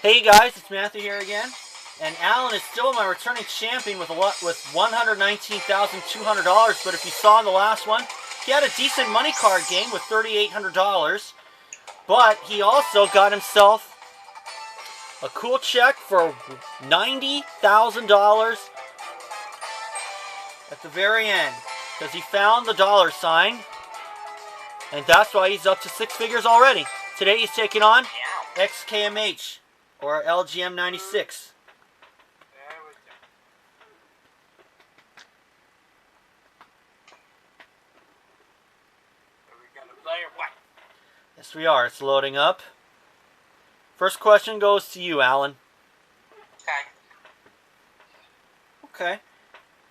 Hey guys, it's Matthew here again, and Alan is still my returning champion with $119,200. But if you saw in the last one, he had a decent money card game with $3,800. But he also got himself a cool check for $90,000 at the very end, because he found the dollar sign, and that's why he's up to six figures already. Today he's taking on xKMHx, or LGM96. Yes, we are. It's loading up. First question goes to you, Alan. Okay.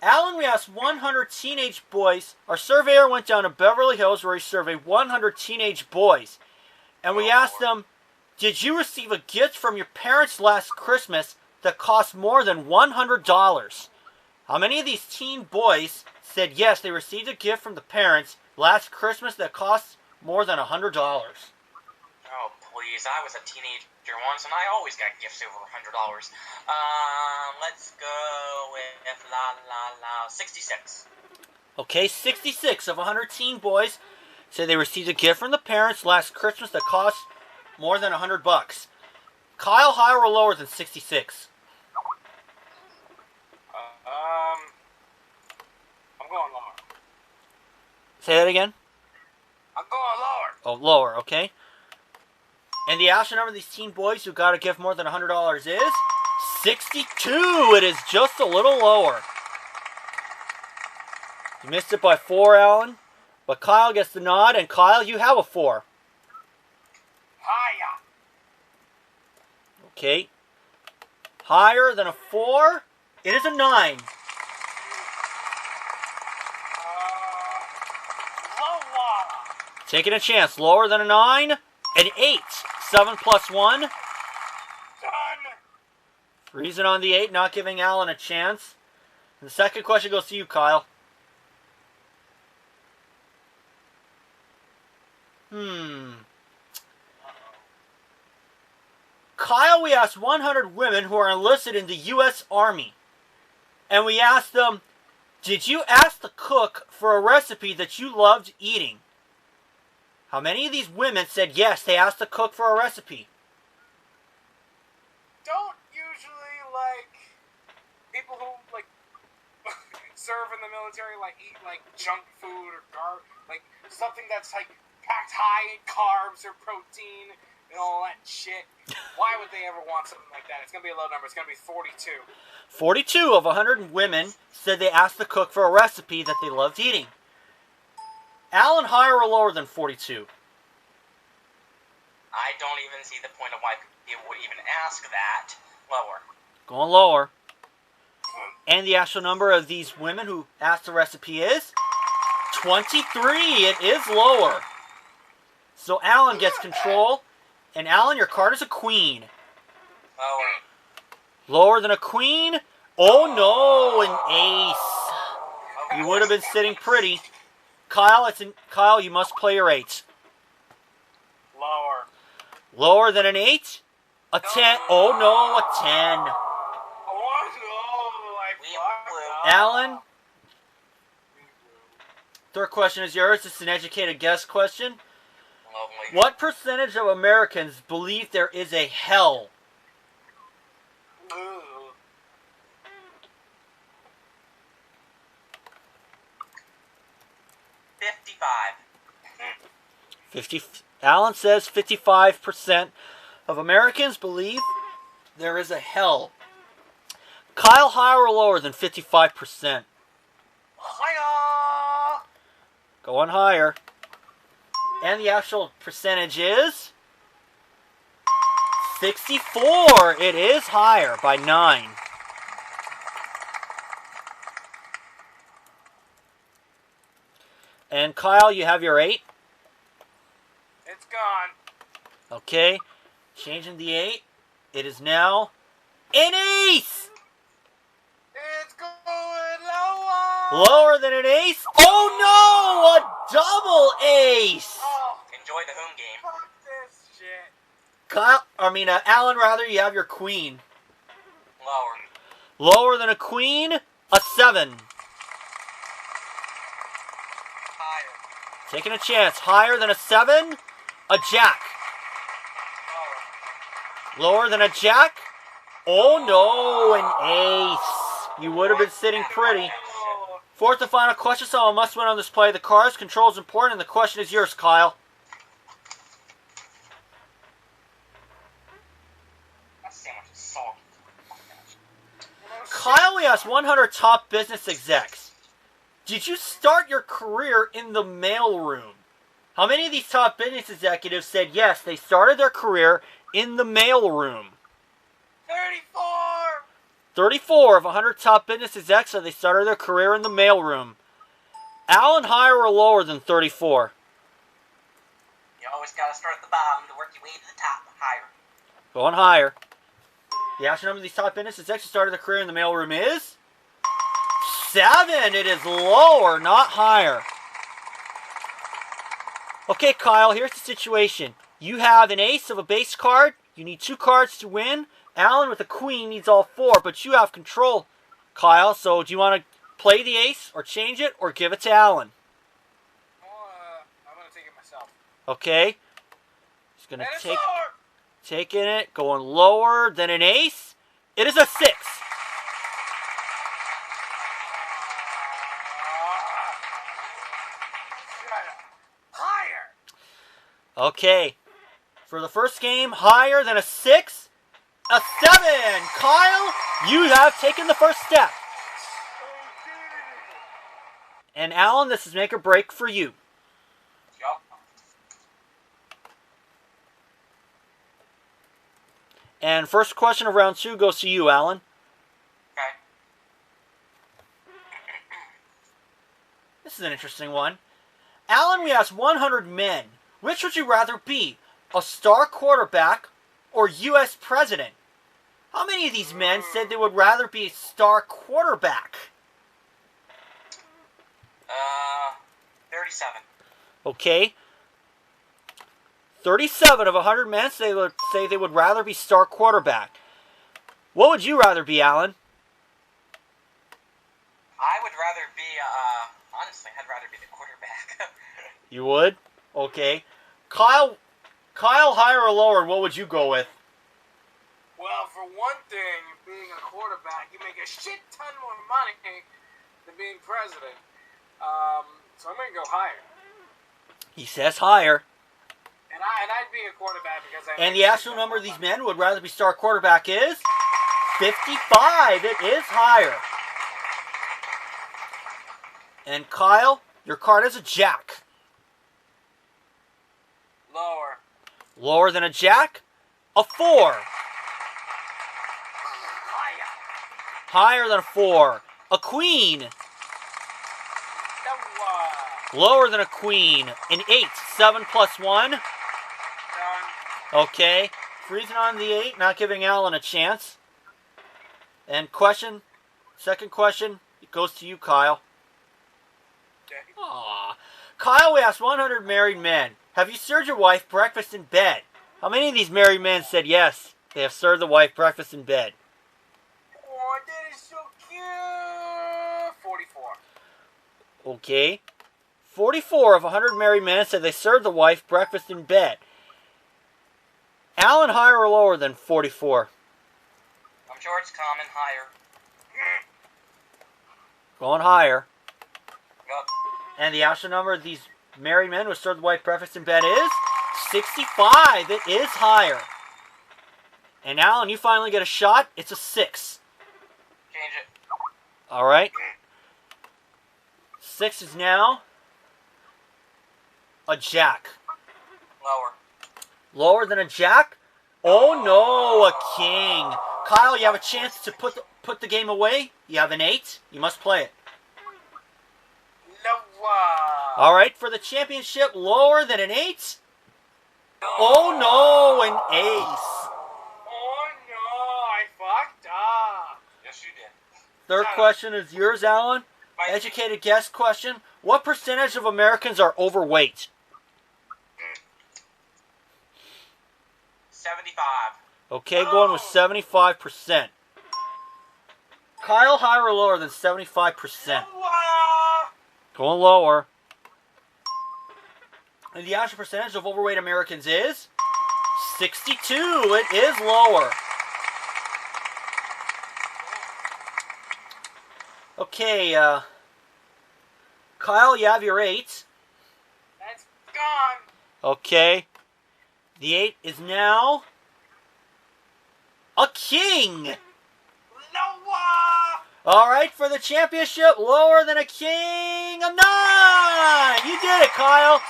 Alan, we asked 100 teenage boys. Our surveyor went down to Beverly Hills where he surveyed 100 teenage boys. And we asked them, did you receive a gift from your parents last Christmas that cost more than $100? How many of these teen boys said yes, they received a gift from the parents last Christmas that cost more than $100? Oh, please. I was a teenager once, and I always got gifts over $100. Let's go with 66. Okay, 66 of 100 teen boys said they received a gift from the parents last Christmas that cost more than $100. Kyle, higher or lower than 66? I'm going lower. Say that again? I'm going lower. Oh, lower, okay. And the actual number of these teen boys who got a gift more than $100 is 62. It is just a little lower. You missed it by 4, Alan. But Kyle gets the nod, and Kyle, you have a 4. Higher. Okay. Higher than a 4? It is a 9. Lower. Taking a chance. Lower than a 9? An 8. 7 plus 1. Done. Reason on the 8, not giving Alan a chance. And the second question goes to you, Kyle. Kyle, we asked 100 women who are enlisted in the U.S. Army. And we asked them, did you ask the cook for a recipe that you loved eating? How many of these women said yes, they asked the cook for a recipe? Don't usually, people who, serve in the military, eat, junk food or something that's, packed high in carbs or protein and all that shit. Why would they ever want something like that? It's going to be a low number. It's going to be 42. 42 of 100 women said they asked the cook for a recipe that they loved eating. Alan, higher or lower than 42? I don't even see the point of why people would even ask that. Lower. Going lower. And the actual number of these women who asked the recipe is 23. It is lower. So Alan gets control. And Alan, your card is a queen. Lower. Lower than a queen? Oh no, an ace. You would have been sitting pretty. Kyle, Kyle, you must play your 8. Lower. Lower than an 8? A 10. Oh no, a 10. Alan, third question is yours. It's an educated guess question. Lovely. What percentage of Americans believe there is a hell? 55. Alan says 55% of Americans believe there is a hell. Kyle, higher or lower than 55%? Higher. Going higher. And the actual percentage is 64. It is higher by 9. And Kyle, you have your 8. It's gone. Okay. Changing the 8. It is now an ace. It's going lower. Lower than an ace? Oh no! A double ace! Oh, Enjoy the home game. fuck this shit. Alan, rather, you have your queen. Lower. Lower than a queen, a 7. Higher. Taking a chance. Higher than a 7, a jack. Lower. Lower than a jack? Oh no, an ace. You would have been sitting pretty. Fourth and final question, so I must win on this play. The cards control is important, and the question is yours, Kyle. That sandwich is soggy. Kyle, we asked 100 top business execs. Did you start your career in the mailroom? How many of these top business executives said yes, they started their career in the mailroom? 34! 34 of 100 top business execs said they started their career in the mailroom. Alan, higher or lower than 34? You always gotta start at the bottom to work your way to the top. Higher. Going higher. The actual number of these top business execs who started their career in the mailroom is 7. It is lower, not higher. Okay, Kyle, here's the situation. You have an ace of a base card. You need 2 cards to win. Alan with a queen needs all 4, but you have control, Kyle. So do you want to play the ace or change it or give it to Alan? I'm going to take it myself. Okay. He's going And to it's take... lower! Taking it, going lower than an ace. It is a 6. Higher! Okay. For the first game, higher than a 6, a 7. Kyle, you have taken the first step. And Alan, this is make or break for you. Yup. And first question of round 2 goes to you, Alan. Okay. This is an interesting one. Alan, we asked 100 men. Which would you rather be? A star quarterback or U.S. president? How many of these men said they would rather be a star quarterback? 37. Okay. 37 of 100 men say they would rather be star quarterback. What would you rather be, Alan? I would rather be, honestly, I'd rather be the quarterback. You would? Okay. Kyle, higher or lower, what would you go with? Well, for one thing, being a quarterback, you make a shit ton more money than being president. So I'm going to go higher. He says higher. And I'd be a quarterback because I... And the actual number of these men who would rather be star quarterback is 55. It is higher. And Kyle, your card is a jack. Lower. Lower than a jack? A 4. Higher. Higher than a 4. A queen. No, Lower than a queen. An 8. 7 plus 1. done. Okay. Freezing on the 8, not giving Alan a chance. And second question, it goes to you, Kyle. Okay. Aww. Kyle, we asked 100 married men. Have you served your wife breakfast in bed? How many of these married men said yes, they have served the wife breakfast in bed? Oh, that is so cute. 44. Okay. 44 of 100 married men said they served the wife breakfast in bed. Alan, higher or lower than 44? I'm sure it's common. Higher. Going higher. Yup. And the actual number of these married men who served the wife breakfast in bed is 65. It is higher. And Alan, you finally get a shot. It's a 6. Change it. All right. 6 is now a jack. Lower. Lower than a jack? Oh no, a king. Kyle, you have a chance to put the game away. You have an 8. You must play it. No. All right, for the championship, lower than an 8. Oh no, an ace. Oh no, I fucked up. Yes, you did. Third question is yours, Alan. My- Educated guess question. What percentage of Americans are overweight? 75. Okay, going with 75%. Kyle, higher or lower than 75%? Going lower. And the actual percentage of overweight Americans is 62. It is lower. Okay, Kyle, you have your 8. That's gone. Okay. The 8 is now a king. All right, for the championship, lower than a king, a 9. You did it, Kyle.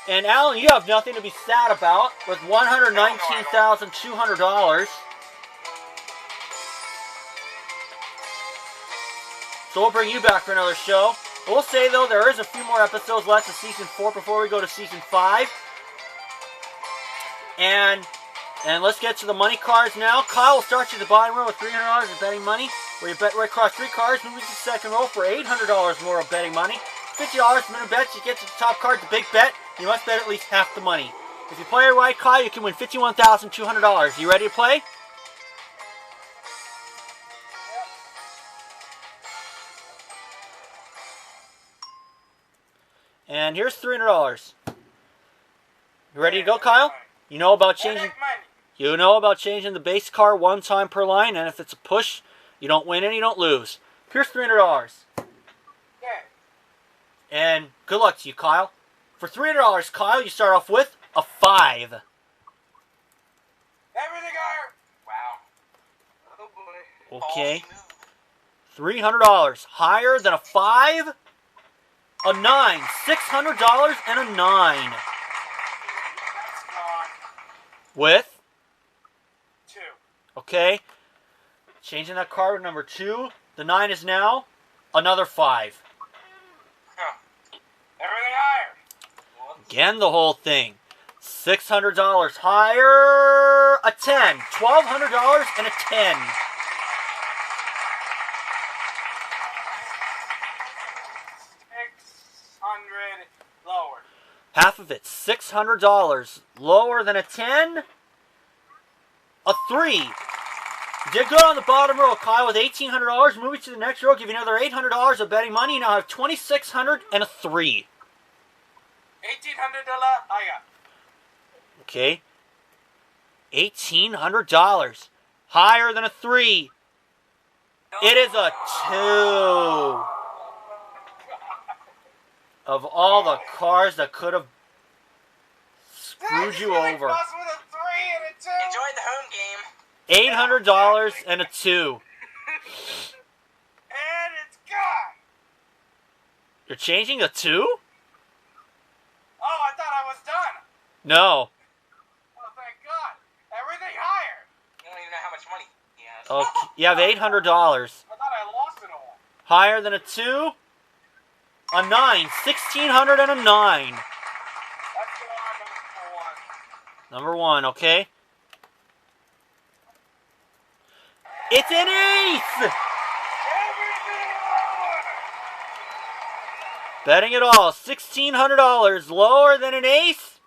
And Alan, you have nothing to be sad about with $119,200. So we'll bring you back for another show. We'll say, though, there is a few more episodes left of Season 4 before we go to Season 5. And let's get to the money cards now. Kyle will start you at the bottom row with $300 of betting money, where you bet right across 3 cards, moving to the second row for $800 more of betting money. $50 minimum bet, you get to the top card, the big bet. You must bet at least half the money. If you play it right, Kyle, you can win $51,200. You ready to play? And here's $300. You ready to go, Kyle? You know about changing the base card one time per line, and if it's a push, you don't win and you don't lose. Here's $300. And good luck to you, Kyle. For $300, Kyle, you start off with a 5. Everything higher. Wow. Oh boy. Okay. $300. Higher than a 5? A 9. $600 and a 9. That's gone. With? 2. Okay. Changing that card with number 2. The 9 is now another 5. Everything higher. Again, the whole thing. $600 higher. A 10. $1,200 and a 10. $600 lower. Half of it. $600. Lower than a 10. A 3. You did good on the bottom row, Kyle, with $1,800. Moving to the next row, give you another $800 of betting money. You now have $2,600 and a 3. $1,800 higher. Okay. $1,800. Higher than a 3. It is a 2. Of all the cars that could have screwed you over. With a 3 and a 2. Enjoy the home game. $800 and a 2. And it's gone. You're changing a 2? Oh, I thought I was done. No. Oh, thank God. Everything higher. You don't even know how much money he has. Okay. You have $800. I thought I lost it all. Higher than a 2? A 9. $1,600 and a 9. That's the one, Number 1, okay? It's an ace! Everything lower. Betting it all. $1,600. Lower than an ace?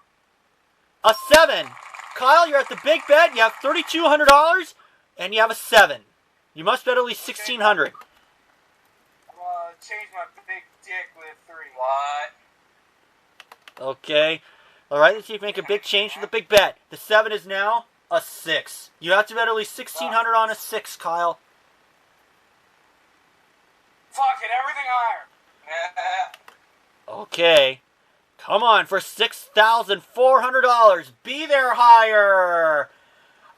A 7. Kyle, you're at the big bet. You have $3,200 and you have a 7. You must bet at least $1,600. Change my big dick with 3. What? Okay. Alright, let's see if you make a big change for the big bet. The 7 is now a 6. You have to bet at least $1,600 on a 6, Kyle. Fuck it, everything higher. Okay. Come on, for $6,400. Be there higher.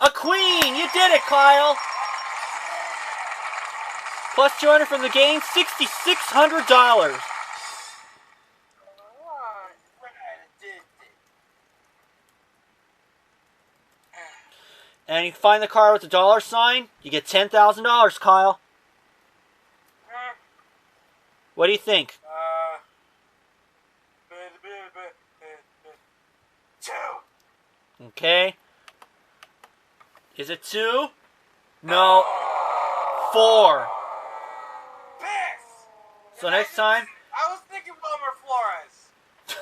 A queen. You did it, Kyle. Plus 200 from the game, $6,600. And you find the card with the dollar sign, you get $10,000, Kyle. What do you think? 2. Okay. Is it 2? No. 4. Piss. So next time, I was thinking Wilmer Flores.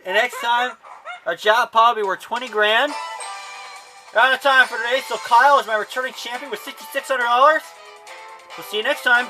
and next time, our jackpot will be worth 20 grand. We're out of time for today, so Kyle is my returning champion with $6,600. We'll see you next time.